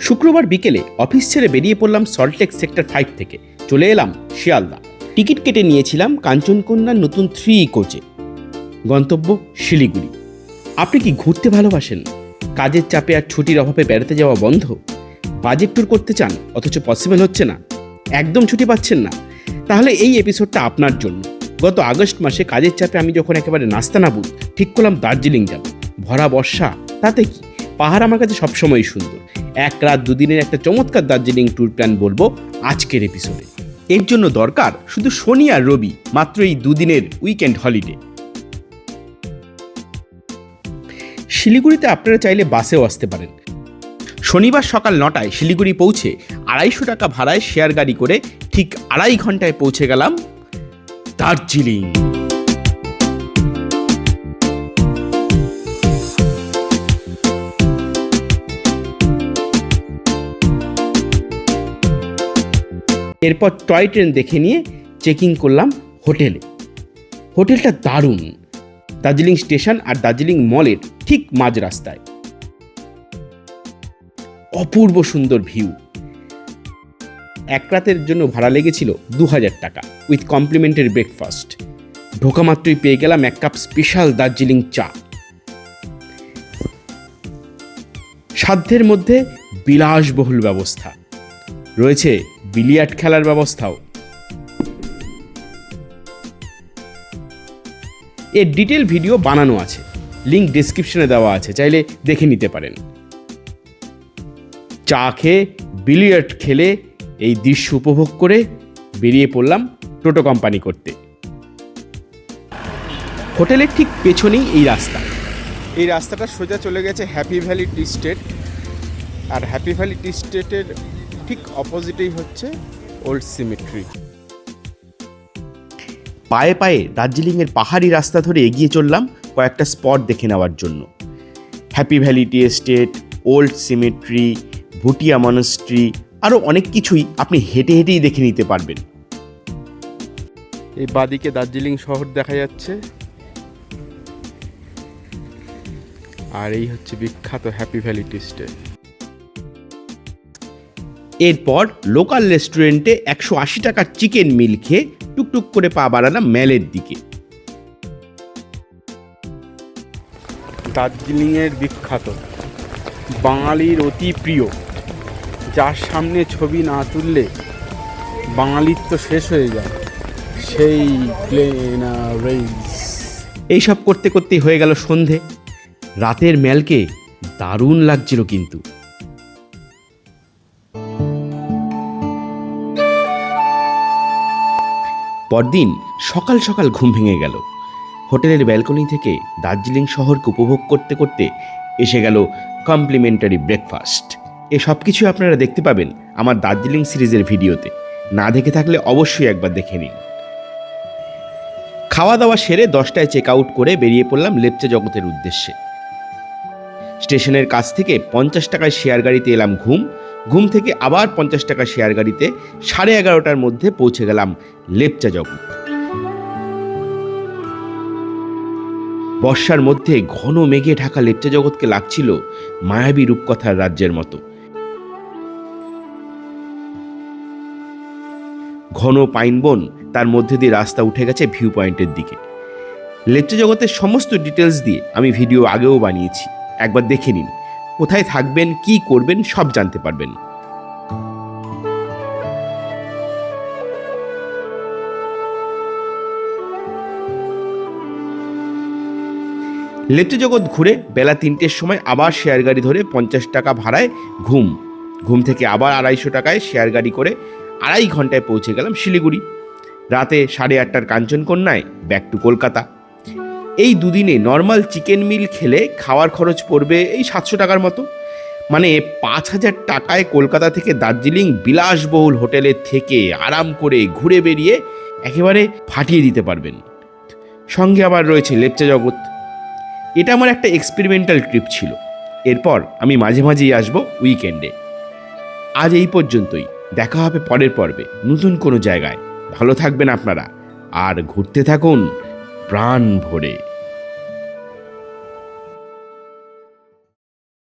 শুক্রবার বিকেলে অফিস ছেড়ে বেরিয়ে পড়লাম সল্টলেক সেক্টর 5 থেকে। চলে এলাম শিয়ালদা। টিকিট কেটে নিয়েছিলাম কাঞ্চনকন্যার নতুন 3 কোচে। গন্তব্য শিলিগুড়ি। আপনি কি ঘুরতে ভালোবাসেন? কাজের চাপে আর ছুটির অভাবে বেড়াতে যাওয়া বন্ধ? বাজেট ট্যুর করতে চান অথচ পসিবল হচ্ছে না? একদম ছুটি পাচ্ছেন না? তাহলে এই এপিসোডটা আপনার জন্য। গত আগস্ট মাসে কাজের চাপে আমি যখন একেবারে নাস্তানাবুদ ঠিক করলাম দার্জিলিং যাব। ভরা বর্ষা, তাতে কি, পাহাড় আমার কাছে সবসময় সুন্দর। 1 রাত 2 দিনের একটা চমৎকার দার্জিলিং ট্যুর প্ল্যান বলবো আজকের এপিসোডে। এর জন্য দরকার শুধু শনি আর রবি, মাত্র এই 2 দিনের উইকেন্ড হলিডে। শিলিগুড়িতে আপনারা চাইলে বাসেও আসতে পারেন। শনিবার সকাল 9টায় শিলিগুড়ি পৌঁছে 250 টাকা ভাড়ায় শেয়ার গাড়ি করে ঠিক 2.5 ঘন্টায় পৌঁছে গেলাম দার্জিলিং। এরপর টয় ট্রেন দেখে নিয়ে চেকিং করলাম হোটেলে। হোটেলটা দারুণ, দার্জিলিং স্টেশন আর দার্জিলিং মলের ঠিক মাঝ রাস্তায়। অপূর্ব সুন্দর ভিউ। 1 রাতের জন্য ভাড়া লেগেছিল 2000 টাকা উইথ কমপ্লিমেন্টারি ব্রেকফাস্ট। ঢোকা মাত্রই পেয়ে গেলাম 1 কাপ স্পেশাল দার্জিলিং চা। সাধ্যের মধ্যে বিলাসবহুল ব্যবস্থা রয়েছে, বিলিয়ার্ড খেলার ব্যবস্থাও। এর ডিটেল ভিডিও বানানো আছে, লিঙ্ক ডেসক্রিপশনে দেওয়া আছে, চাইলে দেখে নিতে পারেন। চা খেয়ে বিলিয়ার্ড খেলে এই দৃশ্য উপভোগ করে বেরিয়ে পড়লাম টোটো কোম্পানি করতে। হোটেলের ঠিক পেছনেই এই রাস্তা। এই রাস্তাটা সোজা চলে গেছে হ্যাপি ভ্যালি টি স্টেট, আর হ্যাপি ভ্যালি টি স্টেটের ঠিক অপোজিটেই হচ্ছে ওল্ড সিমেট্রি। পায়ে পায়ে দার্জিলিংয়ের পাহাড়ি রাস্তা ধরে এগিয়ে চললাম কয়েকটা স্পট দেখে নেওয়ার জন্য। Happy valley tea estate, old symmetry, Bhutia monastery, আরও অনেক কিছুই আপনি হেঁটে হেঁটেই দেখে নিতে পারবেন। এই বাদিকে দার্জিলিং শহর দেখা যাচ্ছে, আর এই হচ্ছে বিখ্যাত হ্যাপি ভ্যালি টি স্টেট। এরপর লোকাল রেস্টুরেন্টে 180 টাকার চিকেন মিল খেয়ে টুকটুক করে পা বাড়ালাম মেলের দিকে। দার্জিলিংয়ের বিখ্যাত, বাঙালির অতি প্রিয়, যার সামনে ছবি না তুললে বাঙালির তো শেষ হয়ে যায়, সেই প্লেনারিজ। এইসব করতে করতেই হয়ে গেল সন্ধে। রাতের মেলকে দারুণ লাগছিল কিন্তু। পরদিন সকাল সকাল ঘুম ভেঙে গেল। হোটেলের ব্যালকনি থেকে দার্জিলিং শহরকে উপভোগ করতে করতে এসে গেল কমপ্লিমেন্টারি ব্রেকফাস্ট। এ সব কিছু আপনারা দেখতে পাবেন আমার দার্জিলিং সিরিজের ভিডিওতে। না দেখে থাকলে অবশ্যই একবার দেখে নিন। খাওয়া দাওয়া সেরে 10টায় চেক আউট করে বেরিয়ে পড়লাম লেপচা জগতের উদ্দেশ্যে। স্টেশনের কাছ থেকে 50 টাকায় শেয়ার গাড়িতে এলাম ঘুম থেকে আবার 50 টাকা শেয়ার গাড়িতে 11:30টার মধ্যে পৌঁছে গেলাম লেপচা জগৎ। বর্ষার মধ্যে ঘন মেঘে ঢাকা লেপচা জগৎকে লাগছিল মায়াবী রূপকথার রাজ্যের মতো। ঘন পাইন বন, তার মধ্যে দিয়ে রাস্তা উঠে গেছে ভিউ পয়েন্টের দিকে। লেপচা জগতের সমস্ত ডিটেলস দিয়ে আমি ভিডিও আগেও বানিয়েছি, একবার দেখে নিন। কোথায় থাকবেন, কি করবেন, সব জানতে পারবেন। লেপচা জগৎ ঘুরে বেলা 3টের সময় আবার শেয়ার গাড়ি ধরে 50 টাকা ভাড়ায় ঘুম থেকে আবার 250 টাকায় শেয়ার গাড়ি করে 2.5 ঘন্টায় পৌঁছে গেলাম শিলিগুড়ি। রাতে 8:30টার কাঞ্চনকন্যায় ব্যাক টু কলকাতা। এই 2 দিনে নর্মাল চিকেন মিল খেলে খাওয়ার খরচ পড়বে এই 700 টাকার মতো। মানে 5000 টাকায় কলকাতা থেকে দার্জিলিং বিলাসবহুল হোটেলে থেকে আরাম করে ঘুরে বেরিয়ে একেবারে ফাটিয়ে দিতে পারবেন। সঙ্গে আবার রয়েছে লেপচা জগৎ। এটা আমার একটা এক্সপেরিমেন্টাল ট্রিপ ছিল। এরপর আমি মাঝে মাঝেই আসবো উইকেন্ডে। আজ এই পর্যন্তই, দেখা হবে পরের পর্বে নতুন কোনো জায়গায়। ভালো থাকবেন আপনারা আর ঘুরতে থাকুন প্রাণ ভরে।